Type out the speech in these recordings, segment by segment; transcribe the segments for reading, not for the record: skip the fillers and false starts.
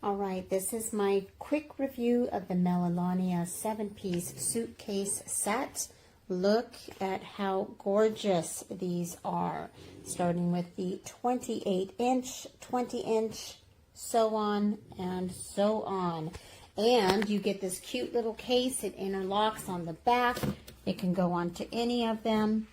All right, this is my quick review of the Melalenia 7-piece suitcase set. Look at how gorgeous these are, starting with the 28-inch, 20-inch, so on and so on. And you get this cute little case. It interlocks on the back. It can go onto any of them.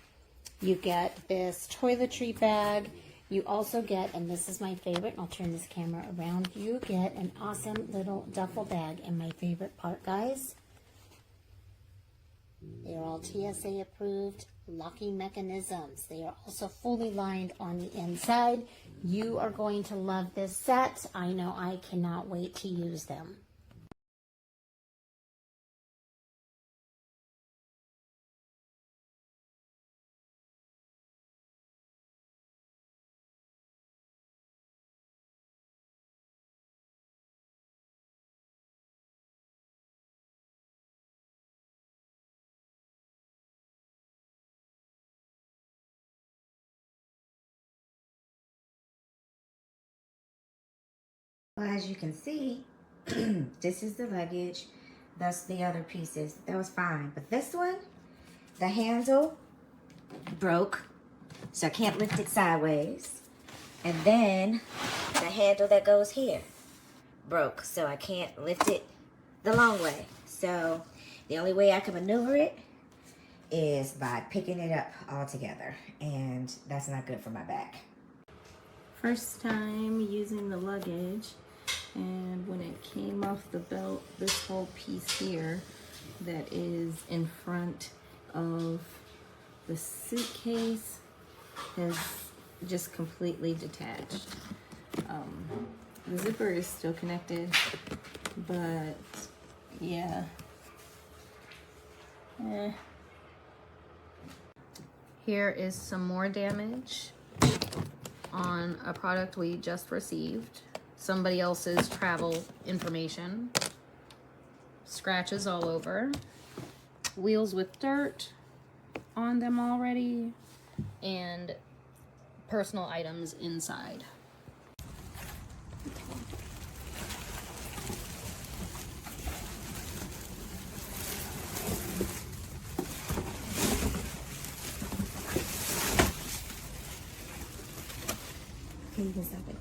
You get this toiletry bag. You also get, and this is my favorite, I'll turn this camera around, you get an awesome little duffel bag. And my favorite part, guys, they're all TSA approved locking mechanisms. They are also fully lined on the inside. You are going to love this set. I know I cannot wait to use them. Well, as you can see, this is the luggage. That's the other pieces. That was fine. But this one, the handle broke, so I can't lift it sideways. And then the handle that goes here broke, so I can't lift it the long way. So the only way I can maneuver it is by picking it up all together, and that's not good for my back. First time using the luggage, and when it came off the belt, this whole piece here that is in front of the suitcase has just completely detached. The zipper is still connected, but yeah. Here is some more damage on a product we just received. Somebody else's travel information. Scratches all over. Wheels with dirt on them already. And personal items inside. Okay, you can stop it.